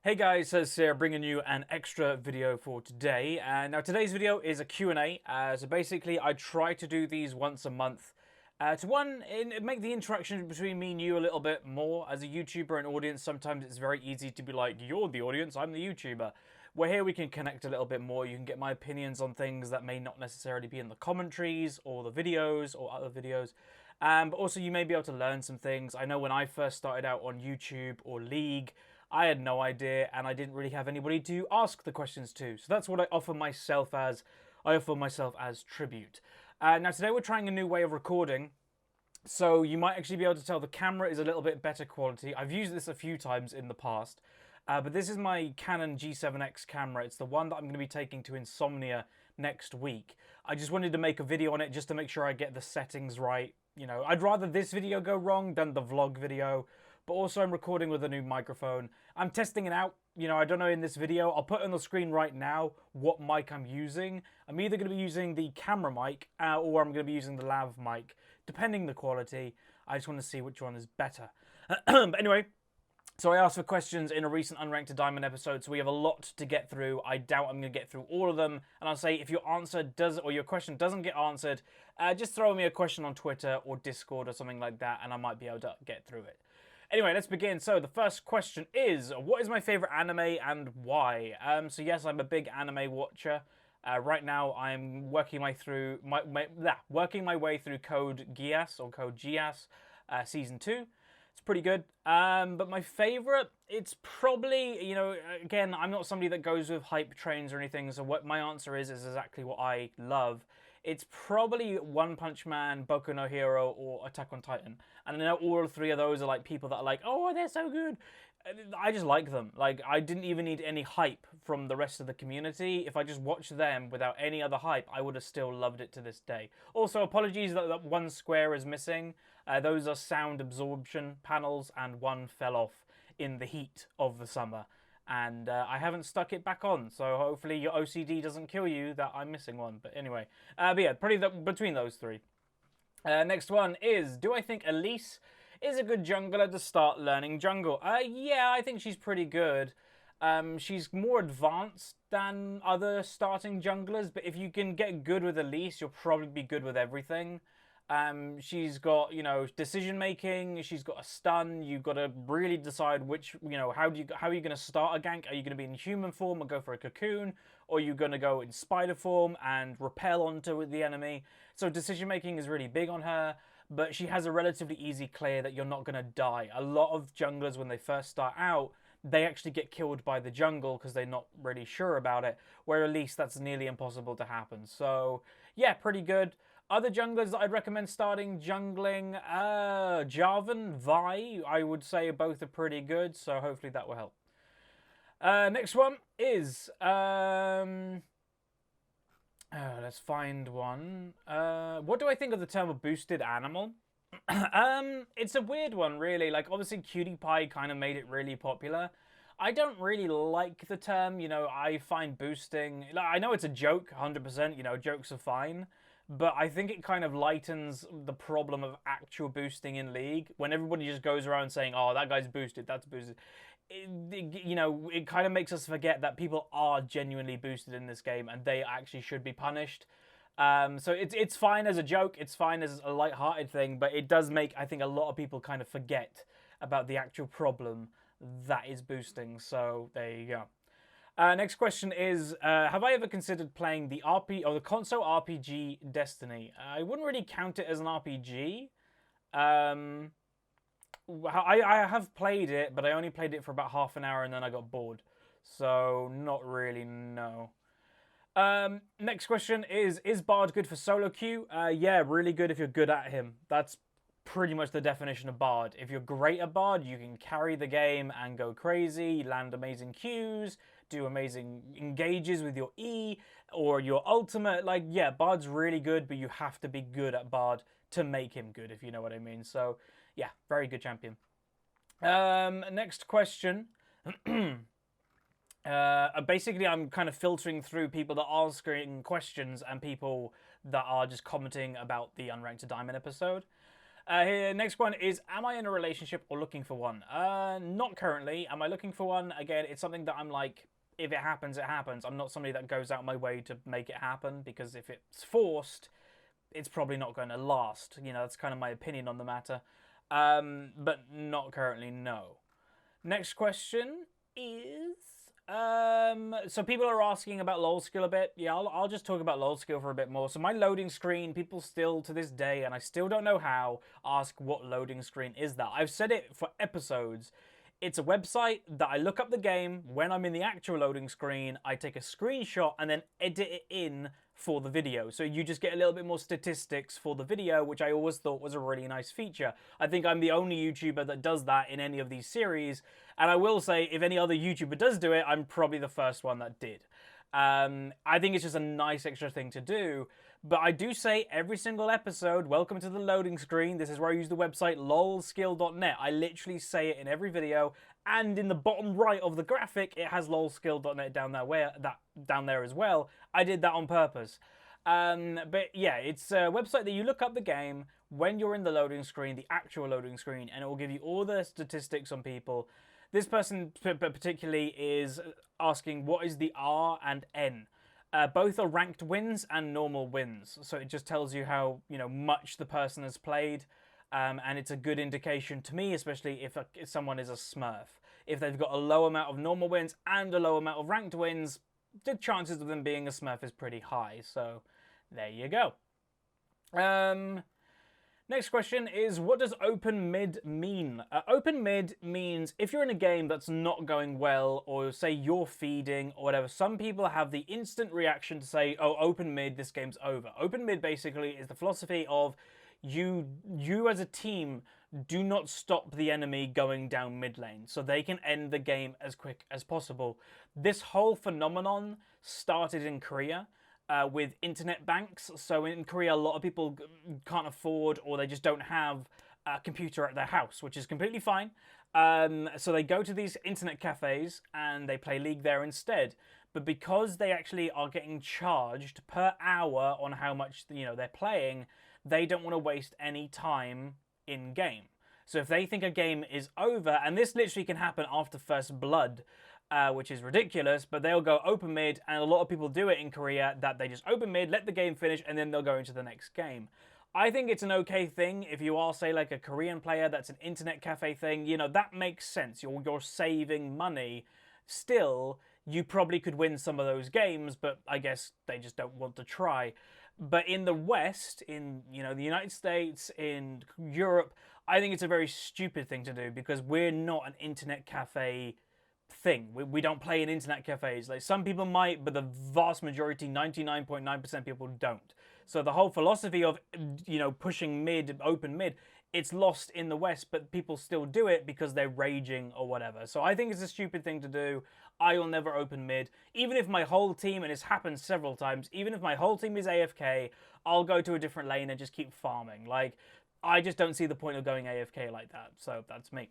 Hey guys, so Sarah bringing you an extra video for today. Now today's video is a Q&A. So basically I try to do these once a month to make the interaction between me and you a little bit more. As a YouTuber and audience, sometimes it's very easy to be like, you're the audience, I'm the YouTuber. Where here we can connect a little bit more. You can get my opinions on things that may not necessarily be in the commentaries or the videos or other videos. But also you may be able to learn some things. I know when I first started out on YouTube or League, I had no idea and I didn't really have anybody to ask the questions to. So that's what I offer myself as. I offer myself as tribute. Now today we're trying a new way of recording. So you might actually be able to tell the camera is a little bit better quality. I've used this a few times in the past. But this is my Canon G7X camera. It's the one that I'm going to be taking to Insomnia next week. I just wanted to make a video on it just to make sure I get the settings right. You know, I'd rather this video go wrong than the vlog video. But also I'm recording with a new microphone. I'm testing it out. You know, I don't know in this video. I'll put on the screen right now what mic I'm using. I'm either going to be using the camera mic or I'm going to be using the lav mic, depending the quality. I just want to see which one is better. But anyway, so I asked for questions in a recent Unranked to Diamond episode, so we have a lot to get through. I doubt I'm going to get through all of them. And I'll say if your answer does, or your question doesn't get answered, just throw me a question on Twitter or Discord or something like that, and I might be able to get through it. Anyway, let's begin. So the first question is, what is my favorite anime and why? So yes, I'm a big anime watcher. Right now, I'm working my way through Code Geass or Code Geass season 2. It's pretty good. But my favorite, it's probably, you know, again, I'm not somebody that goes with hype trains or anything. So what my answer is exactly what I love. It's probably One Punch Man, Boku no Hero, or Attack on Titan. And I know all three of those are like people that are like, oh, they're so good. I just like them. Like, I didn't even need any hype from the rest of the community. If I just watched them without any other hype, I would have still loved it to this day. Also, apologies that one square is missing. Those are sound absorption panels, and one fell off in the heat of the summer. And I haven't stuck it back on, so hopefully your OCD doesn't kill you that I'm missing one. But anyway, but yeah, between those three. Next one is, do I think Elise is a good jungler to start learning jungle? Yeah, I think she's pretty good. She's more advanced than other starting junglers, but if you can get good with Elise, you'll probably be good with everything. She's got, you know, decision making. She's got a stun. You've got to really decide which, you know, how are you going to start a gank? Are you going to be in human form and go for a cocoon, or are you going to go in spider form and repel onto the enemy? So decision making is really big on her, but she has a relatively easy clear that you're not going to die. A lot of junglers, when they first start out, they actually get killed by the jungle because they're not really sure about it, where at least that's nearly impossible to happen. So yeah, pretty good. Other junglers that I'd recommend starting jungling, Jarvan, Vi, I would say both are pretty good, so hopefully that will help. Next one is, let's find one. What do I think of the term a boosted animal? It's a weird one, really. Like, obviously, Cutie Pie kind of made it really popular. I don't really like the term, you know, I find boosting... I know it's a joke, 100%, you know, jokes are fine. But I think it kind of lightens the problem of actual boosting in League. When everybody just goes around saying, oh, that guy's boosted, that's boosted. You know, it kind of makes us forget that people are genuinely boosted in this game and they actually should be punished. So it's fine as a joke, it's fine as a light-hearted thing, but it does make, I think, a lot of people kind of forget about the actual problem that is boosting. So there you go. Next question is, have I ever considered playing the the console RPG Destiny? I wouldn't really count it as an RPG. I have played it, but I only played it for about half an hour and then I got bored. So not really, no. Next question is Bard good for solo queue? Yeah, really good if you're good at him. That's pretty much the definition of Bard. If you're great at Bard, you can carry the game and go crazy, land amazing queues, do amazing engages with your E or your ultimate. Like, yeah, Bard's really good, but you have to be good at Bard to make him good, if you know what I mean. So, yeah, very good champion. Next question. Basically, I'm kind of filtering through people that are asking questions and people that are just commenting about the Unranked to Diamond episode. Here, next one is, am I in a relationship or looking for one? Not currently. Am I looking for one? Again, it's something that I'm like, if it happens, it happens. I'm not somebody that goes out my way to make it happen, because if it's forced, it's probably not going to last. You know, that's kind of my opinion on the matter. But not currently, no. Next question is... so people are asking about LOL skill a bit. Yeah, I'll just talk about LOL skill for a bit more. So my loading screen, people still to this day, and I still don't know how, ask what loading screen is that. I've said it for episodes. It's a website that I look up the game. When I'm in the actual loading screen, I take a screenshot and then edit it in for the video. So you just get a little bit more statistics for the video, which I always thought was a really nice feature. I think I'm the only YouTuber that does that in any of these series. And I will say, if any other YouTuber does do it, I'm probably the first one that did. I think it's just a nice extra thing to do. But I do say every single episode, welcome to the loading screen. This is where I use the website lolskill.net. I literally say it in every video. And in the bottom right of the graphic, it has lolskill.net down there as well. I did that on purpose. But yeah, it's a website that you look up the game when you're in the loading screen, the actual loading screen, and it will give you all the statistics on people. This person particularly is asking, what is the R and N? Both are ranked wins and normal wins. So it just tells you how, much the person has played. And it's a good indication to me, especially if someone is a smurf. If they've got a low amount of normal wins and a low amount of ranked wins, the chances of them being a smurf is pretty high. So there you go. Next question is, what does open mid mean? Open mid means if you're in a game that's not going well, or say you're feeding or whatever, some people have the instant reaction to say, oh, open mid, this game's over. Open mid basically is the philosophy of you as a team do not stop the enemy going down mid lane, so they can end the game as quick as possible. This whole phenomenon started in Korea. With internet banks. So in Korea, a lot of people can't afford, or they just don't have a computer at their house, which is completely fine. So they go to these internet cafes and they play League there instead. But because they actually are getting charged per hour on how much they're playing, they don't want to waste any time in game. So if they think a game is over, and this literally can happen after first blood, which is ridiculous, but they'll go open mid, and a lot of people do it in Korea, that they just open mid, let the game finish, and then they'll go into the next game. I think it's an okay thing if you are, say, like a Korean player that's an internet cafe thing, that makes sense. You're saving money. Still, you probably could win some of those games, but I guess they just don't want to try. But in the West, in the United States, in Europe, I think it's a very stupid thing to do, because we're not an internet cafe thing. We don't play in internet cafes. Like, some people might, but the vast majority, 99.9% people don't. So the whole philosophy of pushing mid, open mid, it's lost in the West, but people still do it because they're raging or whatever. So I think it's a stupid thing to do. I will never open mid. Even if my whole team, and it's happened several times, even if my whole team is AFK, I'll go to a different lane and just keep farming. Like, I just don't see the point of going AFK like that. So that's me.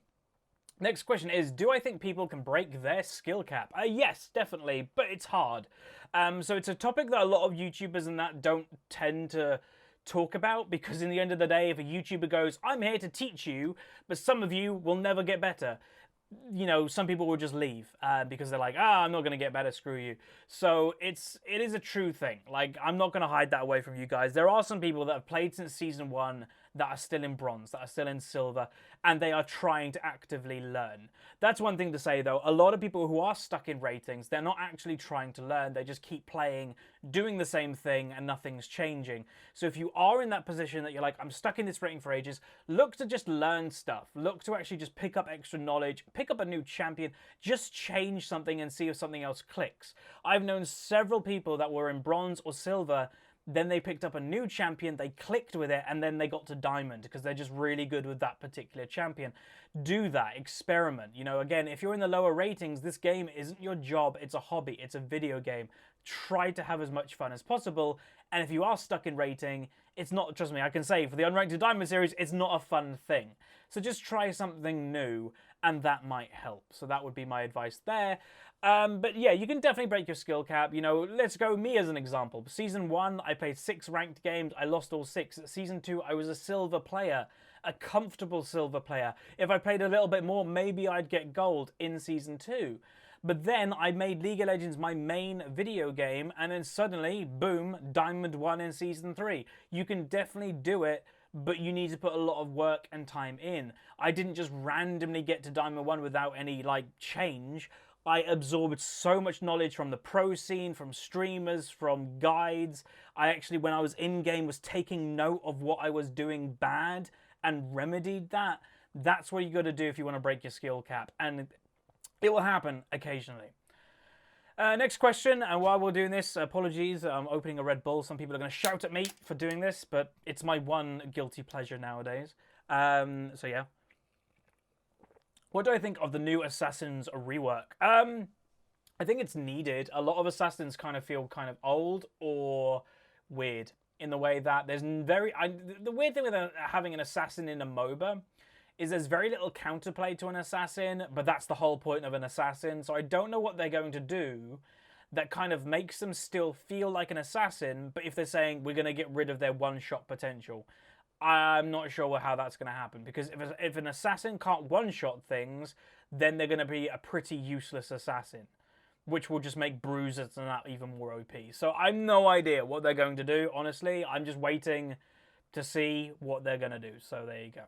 Next question is, do I think people can break their skill cap? Yes, definitely, but it's hard. So it's a topic that a lot of YouTubers and that don't tend to talk about, because in the end of the day, if a YouTuber goes, I'm here to teach you, but some of you will never get better, some people will just leave because they're like, I'm not going to get better, screw you. So it is a true thing. Like, I'm not going to hide that away from you guys. There are some people that have played since Season 1 that are still in bronze, that are still in silver, and they are trying to actively learn. That's one thing to say, though. A lot of people who are stuck in ratings, they're not actually trying to learn. They just keep playing, doing the same thing, and nothing's changing. So if you are in that position that you're like, I'm stuck in this rating for ages, look to just learn stuff. Look to actually just pick up extra knowledge, pick up a new champion, just change something and see if something else clicks. I've known several people that were in bronze or silver, then they picked up a new champion, they clicked with it, and then they got to diamond because they're just really good with that particular champion. Do that, experiment. Again, if you're in the lower ratings, this game isn't your job, it's a hobby, it's a video game. Try to have as much fun as possible, and if you are stuck in rating, it's not, trust me, I can say, for the Unranked to Diamond series, it's not a fun thing. So just try something new, and that might help. So that would be my advice there. But yeah, you can definitely break your skill cap. Let's go me as an example. Season 1, I played 6 ranked games. I lost all 6. Season 2, I was a silver player. a comfortable silver player. If I played a little bit more, maybe I'd get gold in Season 2. But then I made League of Legends my main video game, and then suddenly, boom, Diamond 1 in Season 3. You can definitely do it, but you need to put a lot of work and time in. I didn't just randomly get to Diamond 1 without any, like, change. I absorbed so much knowledge from the pro scene, from streamers, from guides. I actually, when I was in-game, was taking note of what I was doing bad and remedied that. That's what you got to do if you want to break your skill cap. And it will happen occasionally. Next question, and while we're doing this, apologies, I'm opening a Red Bull. Some people are going to shout at me for doing this, but it's my one guilty pleasure nowadays. So yeah. What do I think of the new Assassin's rework? I think it's needed. A lot of Assassins kind of feel kind of old or weird in the way that there's the weird thing with having an Assassin in a MOBA is there's very little counterplay to an Assassin, but that's the whole point of an Assassin. So I don't know what they're going to do that kind of makes them still feel like an Assassin, but if they're saying we're going to get rid of their one-shot potential. I'm not sure how that's going to happen, because if an assassin can't one-shot things, then they're going to be a pretty useless assassin, which will just make bruisers and that even more OP. So I've no idea what they're going to do, honestly. I'm just waiting to see what they're going to do. So there you go.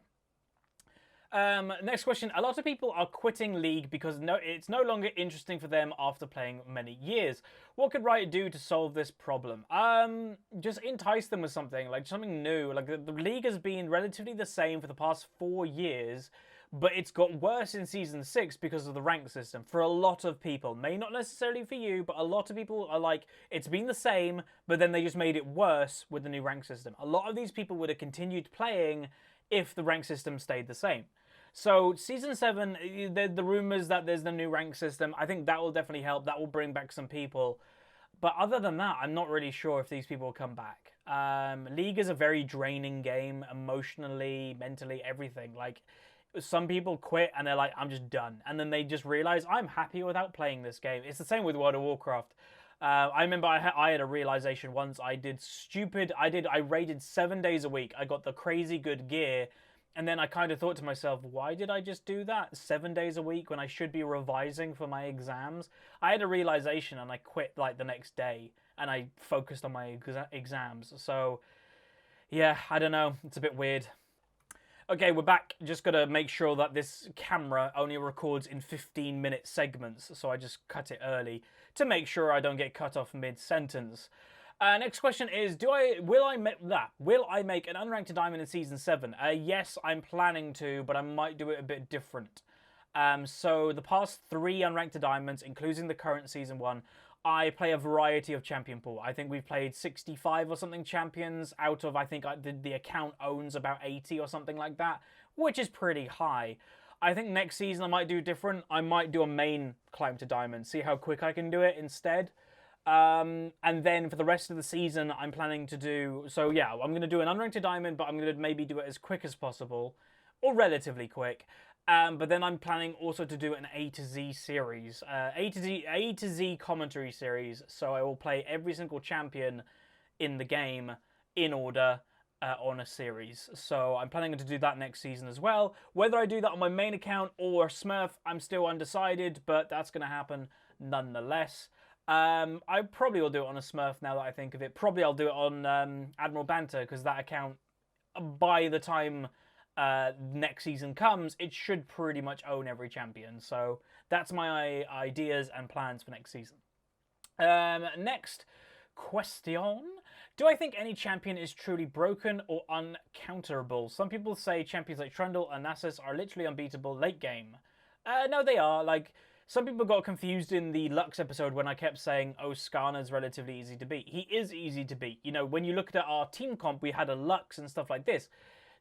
Next question. A lot of people are quitting League because it's no longer interesting for them after playing many years. What could Riot do to solve this problem? Just entice them with something, like something new. Like the League has been relatively the same for the past 4 years, but it's got worse in Season 6 because of the rank system. For a lot of people, may not necessarily for you, but a lot of people are like, it's been the same, but then they just made it worse with the new rank system. A lot of these people would have continued playing if the rank system stayed the same. So Season 7, the rumours that there's the new rank system, I think that will definitely help. That will bring back some people. But other than that, I'm not really sure if these people will come back. League is a very draining game, emotionally, mentally, everything. Like, some people quit and they're like, I'm just done. And then they just realise, I'm happy without playing this game. It's the same with World of Warcraft. I remember I had a realisation once. I raided 7 days a week. I got the crazy good gear. And then I kind of thought to myself, why did I just do that 7 days a week when I should be revising for my exams? I had a realization and I quit like the next day and I focused on my exams. So yeah, I don't know. It's a bit weird. Okay, we're back. Just got to make sure that this camera only records in 15-minute segments. So I just cut it early to make sure I don't get cut off mid-sentence. Next question is, will I make an unranked diamond in Season 7? Yes, I'm planning to, but I might do it a bit different. So the past 3 unranked diamonds, including the current Season 1, I play a variety of champion pool. I think we've played 65 or something champions out of, I think the account owns about 80 or something like that, which is pretty high. I think next season I might do different. I might do a main climb to diamond, see how quick I can do it instead. And then for the rest of the season, I'm planning to do... So yeah, I'm going to do an unranked diamond, but I'm going to maybe do it as quick as possible, or relatively quick. But then I'm planning also to do an A to Z series, A to Z commentary series. So I will play every single champion in the game in order on a series. So I'm planning to do that next season as well. Whether I do that on my main account or Smurf, I'm still undecided, but that's going to happen nonetheless. I probably will do it on a Smurf now that I think of it. Probably I'll do it on Admiral Banter, because that account, by the time next season comes, it should pretty much own every champion. So that's my ideas and plans for next season. Next question. Do I think any champion is truly broken or uncounterable? Some people say champions like Trundle and Nasus are literally unbeatable late game. No, they are. Like, some people got confused in the Lux episode when I kept saying, oh, Skarner's relatively easy to beat. He is easy to beat. You know, when you looked at our team comp, we had a Lux and stuff like this.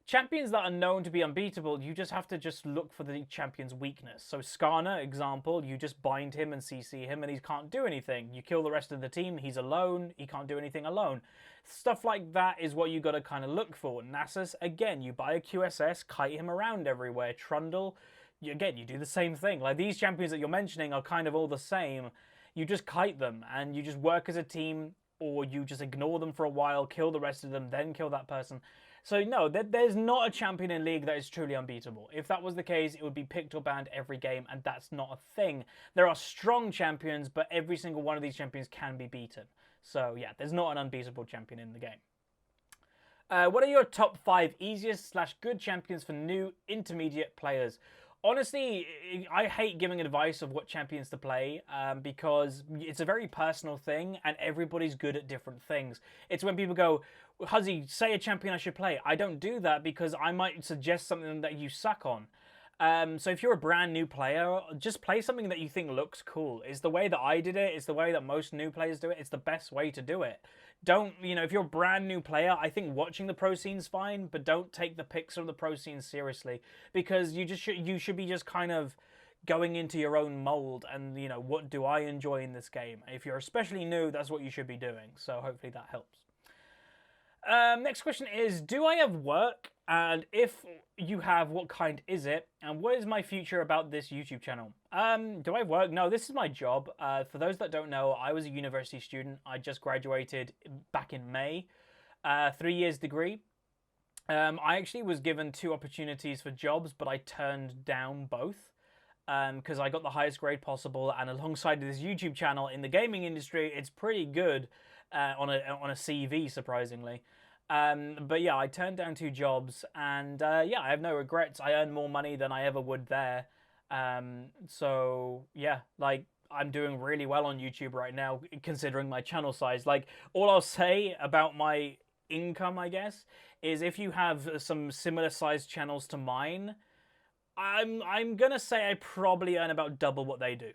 Champions that are known to be unbeatable, you just have to just look for the champion's weakness. So Skarner, example, you just bind him and CC him and he can't do anything. You kill the rest of the team, he's alone, he can't do anything alone. Stuff like that is what you got to kind of look for. Nasus, again, you buy a QSS, kite him around everywhere. Trundle, again, you do the same thing. Like, these champions that you're mentioning are kind of all the same. You just kite them and you just work as a team. or you just ignore them for a while, kill the rest of them, then kill that person. So no, there's not a champion in League that is truly unbeatable. If that was the case, it would be picked or banned every game, and that's not a thing. There are strong champions, but every single one of these champions can be beaten. So yeah, there's not an unbeatable champion in the game. What are your top 5 easiest / good champions for new intermediate players? Honestly, I hate giving advice of what champions to play because it's a very personal thing and everybody's good at different things. It's when people go, Huzzy, say a champion I should play. I don't do that because I might suggest something that you suck on. So if you're a brand new player, just play something that you think looks cool. It's the way that I did it. It's the way that most new players do it. It's the best way to do it. Don't, if you're a brand new player, I think watching the pro scene's fine, but don't take the picks from the pro scene seriously because you should be just kind of going into your own mold and, what do I enjoy in this game? If you're especially new, that's what you should be doing. So hopefully that helps. Next question is, do I have work? And if you have, what kind is it? And what is my future about this YouTube channel? Do I have work? No, this is my job. For those that don't know, I was a university student. I just graduated back in May. 3 years degree. I actually was given 2 opportunities for jobs, but I turned down both. Because I got the highest grade possible, and alongside this YouTube channel in the gaming industry, it's pretty good on a CV, surprisingly. But yeah, I turned down 2 jobs, and yeah, I have no regrets. I earn more money than I ever would there. So yeah, like, I'm doing really well on YouTube right now, considering my channel size. Like, all I'll say about my income, I guess, is if you have some similar sized channels to mine, I'm gonna say I probably earn about double what they do.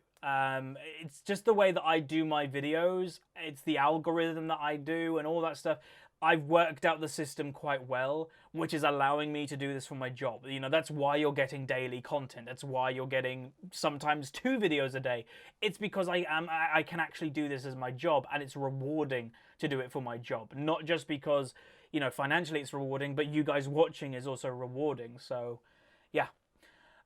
It's just the way that I do my videos. It's the algorithm that I do and all that stuff. I've worked out the system quite well, which is allowing me to do this for my job. That's why you're getting daily content. That's why you're getting sometimes 2 videos a day. It's because I can actually do this as my job, and it's rewarding to do it for my job. Not just because, financially it's rewarding, but you guys watching is also rewarding. So, yeah.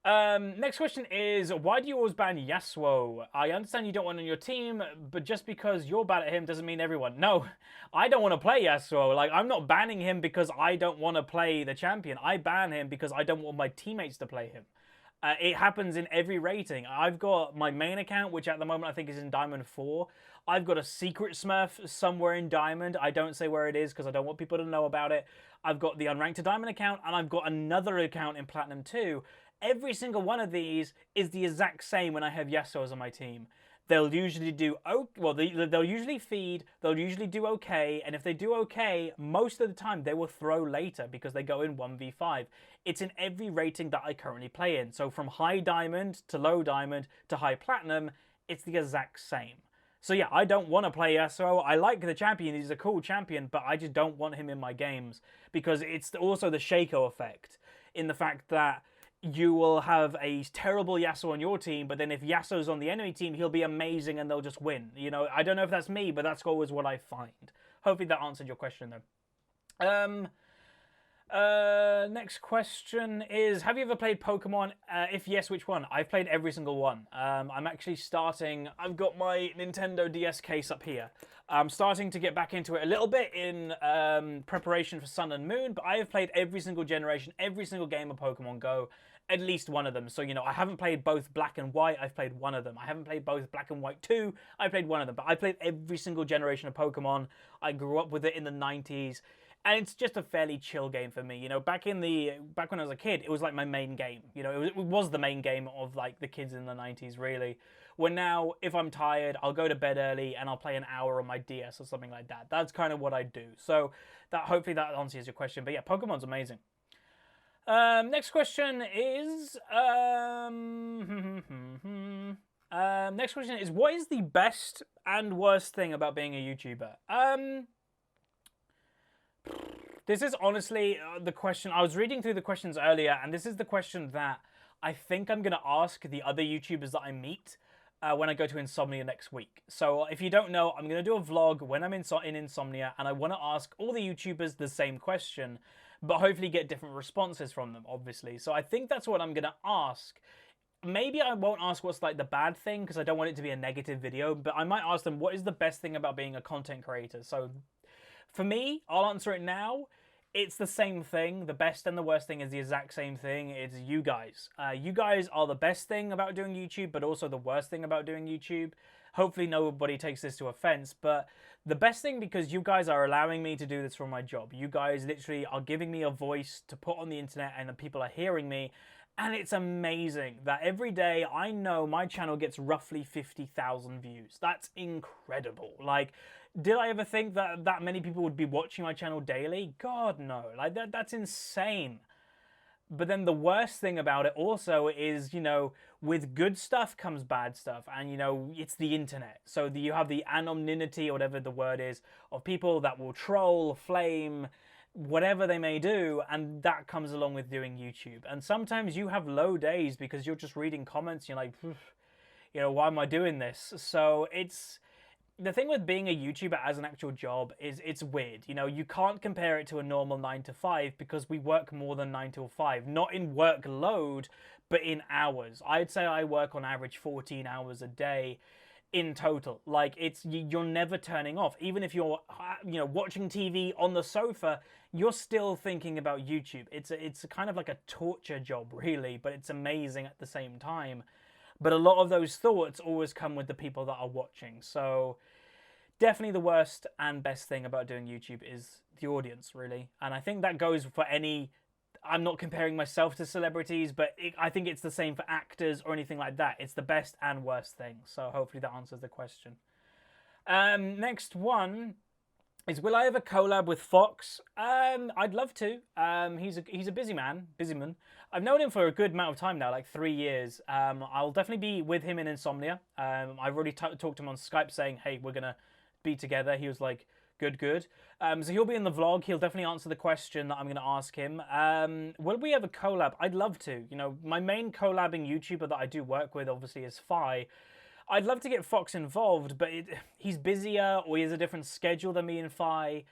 Next question is, why do you always ban Yasuo? I understand you don't want him on your team, but just because you're bad at him doesn't mean everyone. No, I don't want to play Yasuo. Like, I'm not banning him because I don't want to play the champion. I ban him because I don't want my teammates to play him. It happens in every rating. I've got my main account, which at the moment I think is in Diamond 4. I've got a secret Smurf somewhere in Diamond. I don't say where it is because I don't want people to know about it. I've got the Unranked to Diamond account, and I've got another account in Platinum 2. Every single one of these is the exact same when I have Yasuos on my team. They'll usually do, they'll usually feed, they'll usually do okay, and if they do okay, most of the time they will throw later because they go in 1v5. It's in every rating that I currently play in. So from high diamond to low diamond to high platinum, it's the exact same. So yeah, I don't want to play Yasuo. I like the champion, he's a cool champion, but I just don't want him in my games because it's also the Shaco effect in the fact that you will have a terrible Yasuo on your team, but then if Yasuo's on the enemy team, he'll be amazing and they'll just win. I don't know if that's me, but that's always what I find. Hopefully that answered your question, though. Next question is, have you ever played Pokemon? If yes, which one? I've played every single one. I'm actually starting, I've got my Nintendo DS case up here. I'm starting to get back into it a little bit in preparation for Sun and Moon, but I have played every single generation, every single game of Pokemon Go, at least one of them. So, I haven't played both Black and White, I've played one of them. I haven't played both Black and White 2, I played one of them. But I played every single generation of Pokemon. I grew up with it in the 90s. And it's just a fairly chill game for me. Back when I was a kid, it was like my main game. It was the main game of like the kids in the 90s, really. When now, if I'm tired, I'll go to bed early and I'll play an hour on my DS or something like that. That's kind of what I do. So hopefully that answers your question. But yeah, Pokemon's amazing. Next question is, next question is, what is the best and worst thing about being a YouTuber? This is honestly the question. I was reading through the questions earlier, and this is the question that I think I'm going to ask the other YouTubers that I meet when I go to Insomnia next week. So if you don't know, I'm going to do a vlog when I'm in Insomnia, and I want to ask all the YouTubers the same question, but hopefully get different responses from them, obviously. So I think that's what I'm going to ask. maybe I won't ask what's like the bad thing because I don't want it to be a negative video, but I might ask them what is the best thing about being a content creator. So for me, I'll answer it now. It's the same thing. The best and the worst thing is the exact same thing. It's you guys. You guys are the best thing about doing YouTube, but also the worst thing about doing YouTube. Hopefully nobody takes this to offense, but the best thing because you guys are allowing me to do this for my job. You guys literally are giving me a voice to put on the internet and people are hearing me. And it's amazing that every day I know my channel gets roughly 50,000 views. That's incredible. Like, did I ever think that that many people would be watching my channel daily? God, no. Like, that's insane. But then the worst thing about it also is, you know, with good stuff comes bad stuff. And, you know, it's the internet. So you have the anonymity, or whatever the word is, of people that will troll, flame, whatever they may do, and that comes along with doing YouTube. And sometimes you have low days because you're just reading comments, you're like, you know, why am I doing this? So it's the thing with being a YouTuber as an actual job is it's weird. You know, you can't compare it to a normal 9 to 5 because we work more than 9 to 5, not in workload, but in hours. I'd say I work on average 14 hours a day in total. Like, it's you're never turning off. Even if you're, you know, watching TV on the sofa, you're still thinking about YouTube. It's a kind of like a torture job, really, but it's amazing at the same time. But a lot of those thoughts always come with the people that are watching. So definitely the worst and best thing about doing YouTube is the audience, really. And I think that goes for any... I'm not comparing myself to celebrities, but I think it's the same for actors or anything like that. It's the best and worst thing. So hopefully that answers the question. Next one is, will I ever collab with Fox? I'd love to. He's a busy man. I've known him for a good amount of time now, like 3 years. I'll definitely be with him in Insomnia. I've already talked to him on Skype saying, hey, we're going to be together. He was like, good. So he'll be in the vlog. He'll definitely answer the question that I'm going to ask him. Will we ever collab? I'd love to. You know, my main collabing YouTuber that I do work with, obviously, is Fi. I'd love to get Fox involved, but he's busier or he has a different schedule than me and Fi.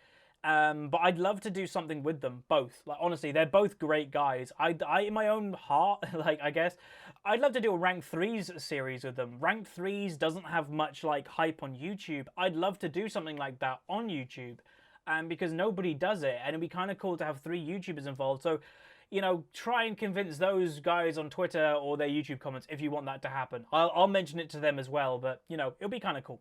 But I'd love to do something with them, both. Like, honestly, they're both great guys. I in my own heart, like, I guess, I'd love to do a Rank 3s series with them. Rank 3s doesn't have much, like, hype on YouTube. I'd love to do something like that on YouTube, because nobody does it, and it'd be kind of cool to have 3 YouTubers involved. So, you know, try and convince those guys on Twitter or their YouTube comments if you want that to happen. I'll mention it to them as well, but, you know, it'll be kind of cool.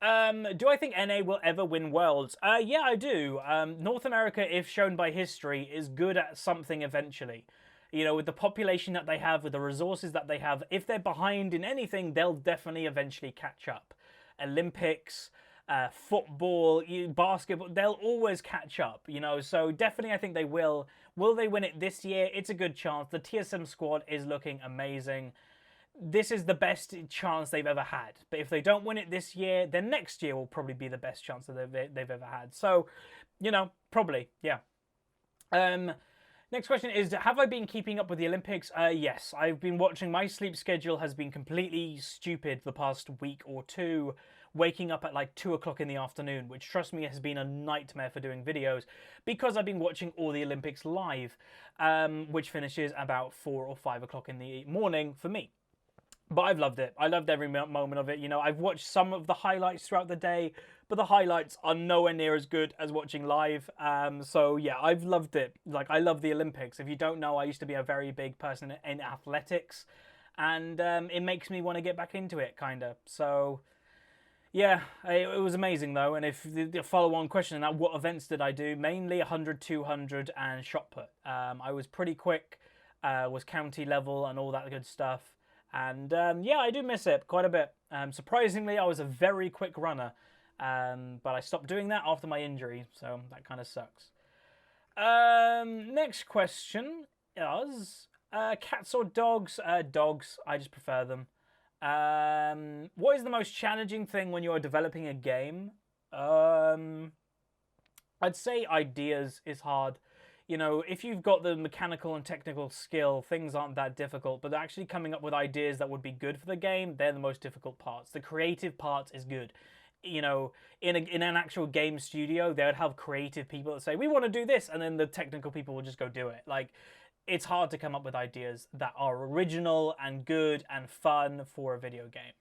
Do I think NA will ever win Worlds? Yeah, I do. North America, if shown by history, is good at something eventually. You know, with the population that they have, with the resources that they have, if they're behind in anything, they'll definitely eventually catch up. Olympics, football, basketball, they'll always catch up, you know, so definitely I think they will. Will they win it this year? It's a good chance. The TSM squad is looking amazing. This is the best chance they've ever had. But if they don't win it this year, then next year will probably be the best chance that they've ever had. So, you know, probably, yeah. Next question is, have I been keeping up with the Olympics? Yes, I've been watching. My sleep schedule has been completely stupid the past week or two, waking up at like 2 o'clock in the afternoon, which, trust me, has been a nightmare for doing videos because I've been watching all the Olympics live, which finishes about 4 or 5 o'clock in the morning for me. But I've loved it. I loved every moment of it. You know, I've watched some of the highlights throughout the day, but the highlights are nowhere near as good as watching live. So yeah, I've loved it. Like, I love the Olympics. If you don't know, I used to be a very big person in athletics, and it makes me want to get back into it, kind of. So yeah, it was amazing though. And if the follow-on question, now, what events did I do? Mainly 100, 200, and shot put. I was pretty quick, was county level and all that good stuff. And yeah, I do miss it quite a bit. Surprisingly, I was a very quick runner, but I stopped doing that after my injury, so that kind of sucks. Next question is, cats or dogs? Dogs, I just prefer them. What is the most challenging thing when you are developing a game? I'd say ideas is hard. You know, if you've got the mechanical and technical skill, things aren't that difficult, but actually coming up with ideas that would be good for the game, they're the most difficult parts. The creative part is good. You know, in an actual game studio, they would have creative people that say, we want to do this, and then the technical people will just go do it. Like, it's hard to come up with ideas that are original and good and fun for a video game.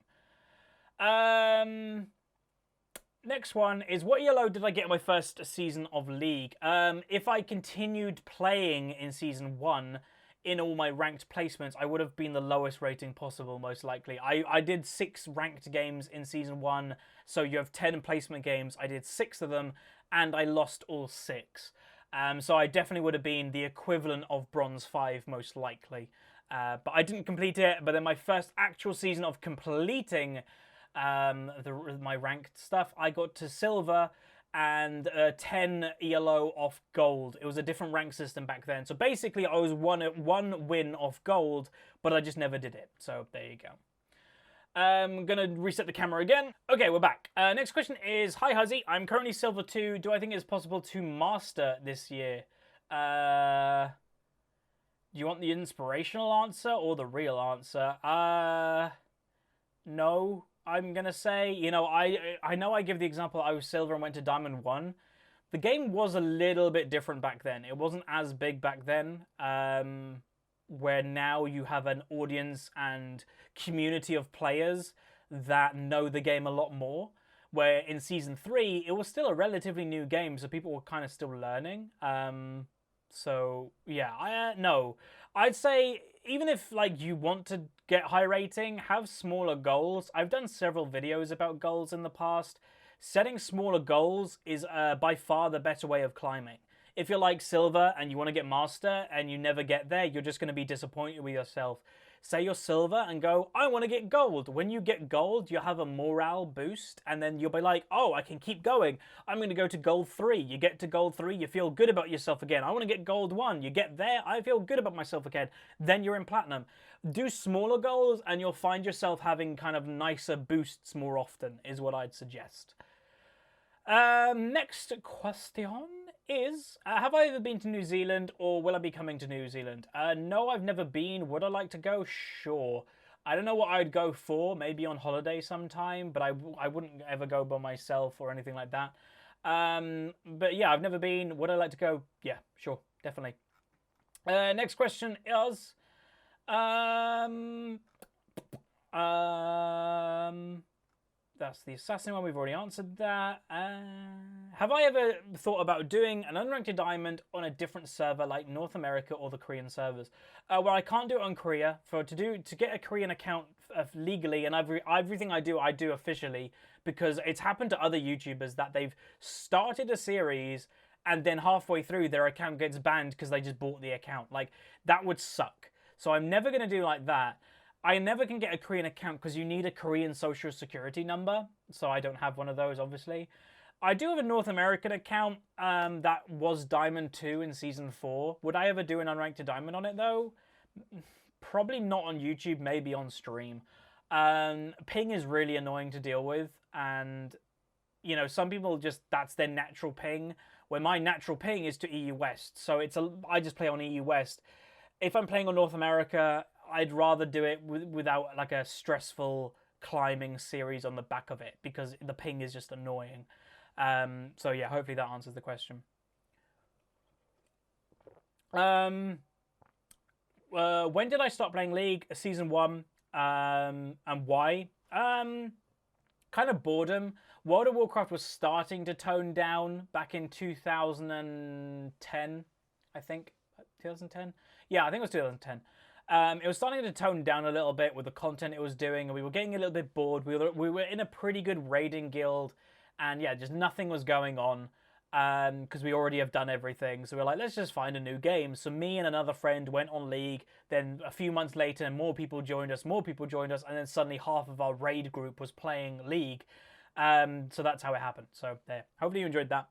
Next one is, what ELO did I get in my first season of League? If I continued playing in Season 1 in all my ranked placements, I would have been the lowest rating possible, most likely. I did 6 ranked games in Season 1, so you have 10 placement games. I did 6 of them, and I lost all 6. So I definitely would have been the equivalent of Bronze 5, most likely. But I didn't complete it, but then my first actual season of completing my ranked stuff, I got to Silver and 10 ELO off Gold. It was a different rank system back then. So basically, I was one win off Gold, but I just never did it. So there you go. I'm going to reset the camera again. Okay, we're back. Next question is, hi Huzzy, I'm currently Silver 2. Do I think it's possible to master this year? Do you want the inspirational answer or the real answer? No, I'm going to say. You know, I know I give the example I was Silver and went to Diamond 1. The game was a little bit different back then. It wasn't as big back then. Where now you have an audience and community of players that know the game a lot more. Where in Season 3, it was still a relatively new game, so people were kind of still learning. So, yeah, no. I'd say, even if, like, you want to get high rating, have smaller goals. I've done several videos about goals in the past. Setting smaller goals is by far the better way of climbing. If you're like Silver and you want to get Master and you never get there, you're just going to be disappointed with yourself. Say you're Silver and go, I want to get Gold. When you get Gold, you'll have a morale boost, and then you'll be like, oh, I can keep going. I'm going to go to Gold 3. You get to Gold 3, you feel good about yourself again. I want to get Gold 1. You get there, I feel good about myself again. Then you're in Platinum. Do smaller goals, and you'll find yourself having kind of nicer boosts more often, is what I'd suggest. Next question is, have I ever been to New Zealand, or will I be coming to New Zealand? No, I've never been. Would I like to go? Sure. I don't know what I'd go for, maybe on holiday sometime, but I wouldn't ever go by myself or anything like that. But yeah, I've never been. Would I like to go? Yeah, sure, definitely. Next question is, that's the assassin one. We've already answered that. Have I ever thought about doing an unranked diamond on a different server like North America or the Korean servers? Well, I can't do it on Korea. To get a Korean account legally, and everything I do officially, because it's happened to other YouTubers that they've started a series and then halfway through their account gets banned because they just bought the account. Like, that would suck. So I'm never going to do like that. I never can get a Korean account because you need a Korean social security number. So I don't have one of those, obviously. I do have a North American account that was Diamond 2 in Season 4. Would I ever do an unranked diamond on it, though? Probably not on YouTube, maybe on stream. Ping is really annoying to deal with. And, you know, some people just, that's their natural ping. Where my natural ping is to EU West. So I just play on EU West. If I'm playing on North America, I'd rather do it without like a stressful climbing series on the back of it, because the ping is just annoying. So yeah, hopefully that answers the question. When did I start playing League? Season 1. And why? Kind of boredom. World of Warcraft was starting to tone down back in 2010, I think. 2010? Yeah, I think it was 2010. It was starting to tone down a little bit with the content it was doing, and we were getting a little bit bored. We were in a pretty good raiding guild, and yeah, just nothing was going on because we already have done everything. So we were like, let's just find a new game. So me and another friend went on League. Then a few months later, more people joined us, and then suddenly half of our raid group was playing League. So that's how it happened. So there. Hopefully you enjoyed that.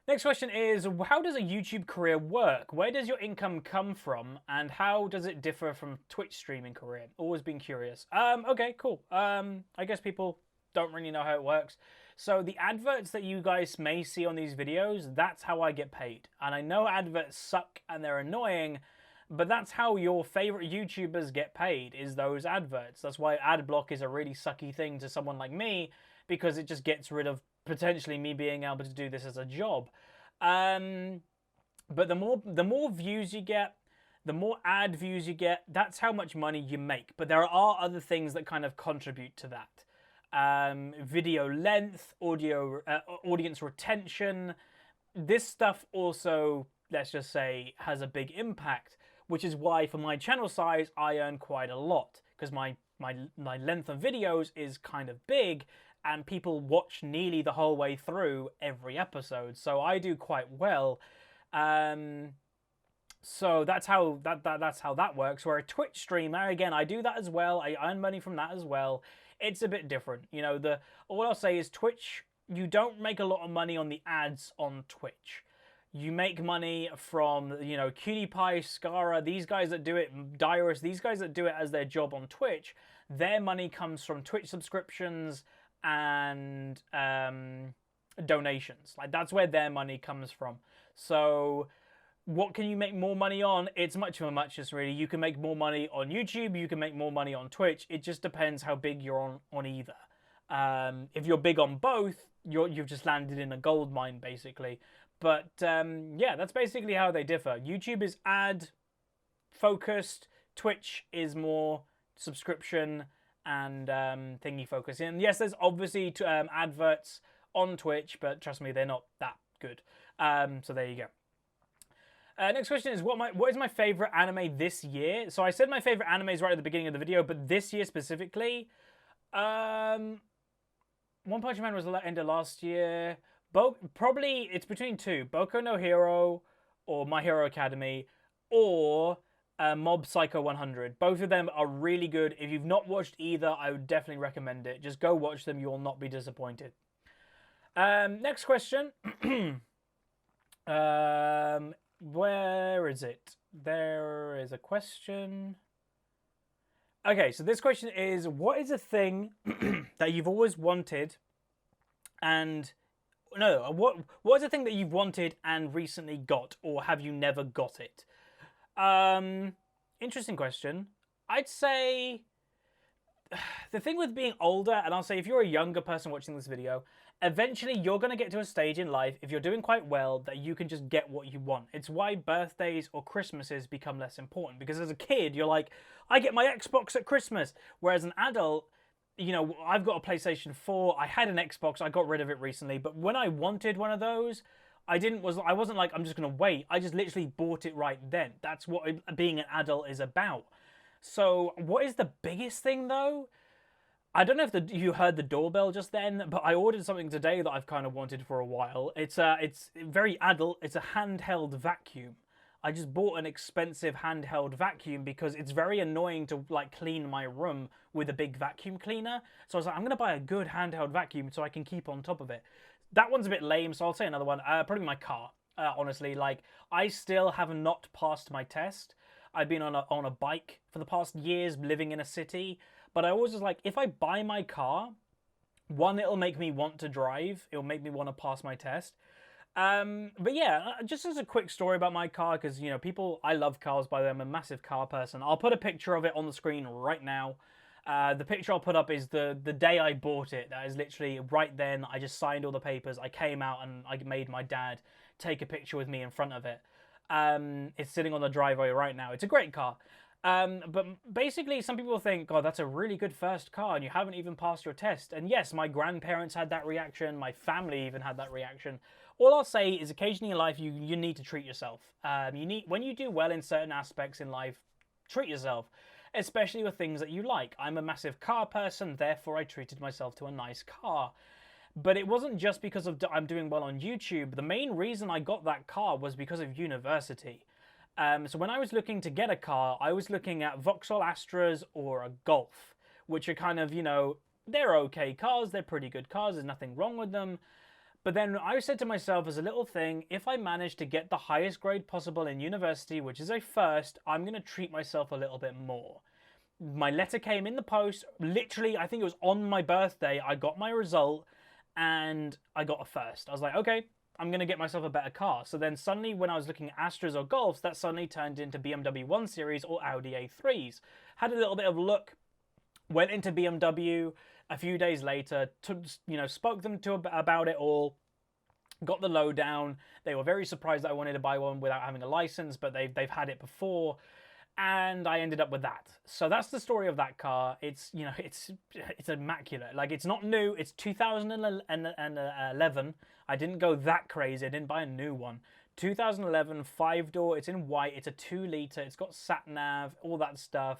Next question is, how does a YouTube career work? Where does your income come from, and how does it differ from Twitch streaming career? Always been curious. Okay, cool. I guess people don't really know how it works. So the adverts that you guys may see on these videos, that's how I get paid. And I know adverts suck and they're annoying, but that's how your favorite YouTubers get paid, is those adverts. That's why ad block is a really sucky thing to someone like me, because it just gets rid of potentially me being able to do this as a job. But the more views you get, the more ad views you get, that's how much money you make. But there are other things that kind of contribute to that. Video length, audience retention. This stuff also, let's just say, has a big impact, which is why for my channel size, I earn quite a lot, because my length of videos is kind of big, and people watch nearly the whole way through every episode. So I do quite well. So that's how that works. Where a Twitch streamer, again, I do that as well. I earn money from that as well. It's a bit different. You know, all I'll say is Twitch, you don't make a lot of money on the ads on Twitch. You make money from, you know, PewDiePie, Scara, these guys that do it, Dyrus, these guys that do it as their job on Twitch. Their money comes from Twitch subscriptions and donations. Like, that's where their money comes from. So what can you make more money on? It's much of a muchness, really. You can make more money on YouTube, you can make more money on Twitch. It just depends how big you're on either. If you're big on both, you've just landed in a gold mine, basically. But yeah, that's basically how they differ. YouTube is ad focused, Twitch is more subscription and thingy focused. And yes, there's obviously adverts on Twitch, but trust me, they're not that good. So there you go. Next question is, what is my favorite anime this year? So I said my favorite anime is right at the beginning of the video, but this year specifically, One Punch Man was the end of last year. Probably it's between two: Boku no Hero or My Hero Academy, or Mob Psycho 100. Both of them are really good. If you've not watched either, I would definitely recommend it. Just go watch them; you will not be disappointed. Next question. Where is it? There is a question. Okay, so this question is, what is a thing that you've always wanted and... No, what is a thing that you've wanted and recently got, or have you never got it? Interesting question. I'd say... The thing with being older, and I'll say if you're a younger person watching this video, eventually you're going to get to a stage in life, if you're doing quite well, that you can just get what you want. It's why birthdays or Christmases become less important. Because as a kid, you're like, I get my Xbox at Christmas. Whereas an adult, you know, I've got a PlayStation 4. I had an Xbox. I got rid of it recently. But when I wanted one of those, I wasn't like, I'm just going to wait. I just literally bought it right then. That's what being an adult is about. So what is the biggest thing, though? I don't know if you heard the doorbell just then, but I ordered something today that I've kind of wanted for a while. It's very adult. It's a handheld vacuum. I just bought an expensive handheld vacuum because it's very annoying to like clean my room with a big vacuum cleaner. So I was like, I'm going to buy a good handheld vacuum so I can keep on top of it. That one's a bit lame, so I'll say another one. Probably my car, honestly. Like, I still have not passed my test. I've been on a bike for the past years, living in a city. But I always was like, if I buy my car, one, it'll make me want to drive. It'll make me want to pass my test. But yeah, just as a quick story about my car, because, you know, I love cars, by the way. I'm a massive car person. I'll put a picture of it on the screen right now. The picture I'll put up is the day I bought it. That is literally right then. I just signed all the papers. I came out and I made my dad take a picture with me in front of it. It's sitting on the driveway right now. It's a great car. But basically, some people think, God, that's a really good first car and you haven't even passed your test. And yes, my grandparents had that reaction. My family even had that reaction. All I'll say is occasionally in life, you need to treat yourself. When you do well in certain aspects in life, treat yourself, especially with things that you like. I'm a massive car person, therefore I treated myself to a nice car. But it wasn't just because I'm doing well on YouTube. The main reason I got that car was because of university. So when I was looking to get a car, I was looking at Vauxhall Astras or a Golf, which are kind of, you know, they're okay cars, they're pretty good cars, there's nothing wrong with them. But then I said to myself as a little thing, if I manage to get the highest grade possible in university, which is a first, I'm going to treat myself a little bit more. My letter came in the post, literally, I think it was on my birthday, I got my result, and I got a first. I was like, okay, I'm going to get myself a better car. So then suddenly when I was looking at Astras or Golfs, that suddenly turned into BMW 1 Series or Audi A3s. Had a little bit of look, went into BMW a few days later, spoke them to about it all. got the lowdown. They were very surprised that I wanted to buy one without having a license, but they've had it before, and I ended up with that. So that's the story of that car. It's, you know, it's immaculate. Like, it's not new. It's 2011. I didn't go that crazy. I didn't buy a new one. 2011, 5-door. It's in white. It's a 2-liter. It's got sat nav, all that stuff.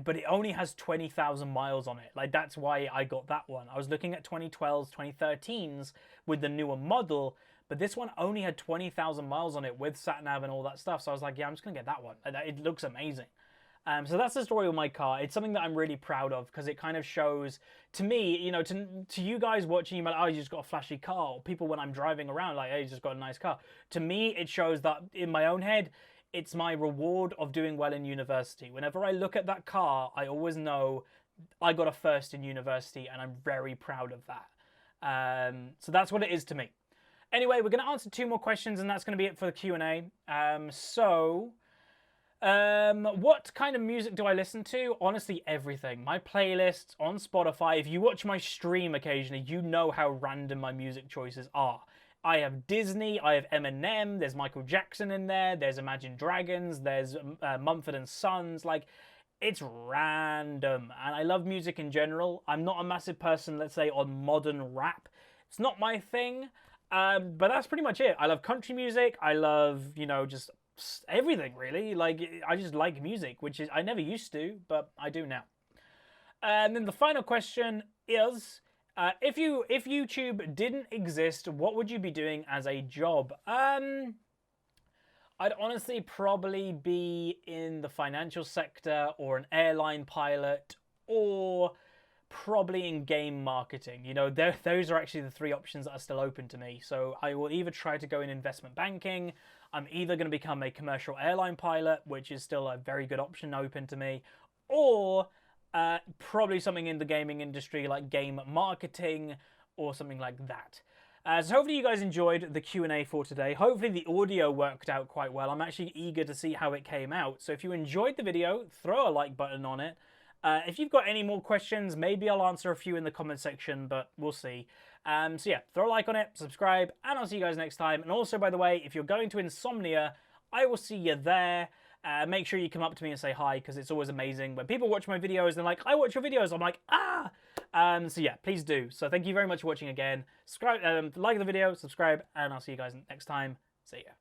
But it only has 20,000 miles on it. Like, that's why I got that one. I was looking at 2012s, 2013s with the newer model, but this one only had 20,000 miles on it with sat-nav and all that stuff. So I was like, yeah, I'm just going to get that one. It looks amazing. So that's the story of my car. It's something that I'm really proud of because it kind of shows, to me, you know, to you guys watching, you're like, oh, you just got a flashy car. Or people when I'm driving around, like, hey, you just got a nice car. To me, it shows that in my own head, it's my reward of doing well in university. Whenever I look at that car, I always know I got a first in university, and I'm very proud of that. So that's what it is to me. Anyway, we're going to answer 2 more questions, and that's going to be it for the Q&A. What kind of music do I listen to? Honestly, everything. My playlists on Spotify. If you watch my stream occasionally, you know how random my music choices are. I have Disney, I have Eminem, there's Michael Jackson in there, there's Imagine Dragons, there's Mumford & Sons. Like, it's random. And I love music in general. I'm not a massive person, let's say, on modern rap. It's not my thing, but that's pretty much it. I love country music. I love, you know, just everything, really. Like, I just like music, which is I never used to, but I do now. And then the final question is, if YouTube didn't exist, what would you be doing as a job? I'd honestly probably be in the financial sector, or an airline pilot, or probably in game marketing. You know, those are actually the 3 options that are still open to me. So I will either try to go in investment banking, I'm either going to become a commercial airline pilot, which is still a very good option open to me, or probably something in the gaming industry, like game marketing or something like that. So hopefully you guys enjoyed the Q&A for today. Hopefully the audio worked out quite well. I'm actually eager to see how it came out. So if you enjoyed the video, throw a like button on it. If you've got any more questions, maybe I'll answer a few in the comment section, but we'll see. So yeah, throw a like on it, subscribe, and I'll see you guys next time. And also, by the way, if you're going to Insomnia, I will see you there. Make sure you come up to me and say hi, because it's always amazing. When people watch my videos, they're like, I watch your videos. I'm like, ah! So yeah, please do. So thank you very much for watching again. Subscribe, like the video, subscribe, and I'll see you guys next time. See ya.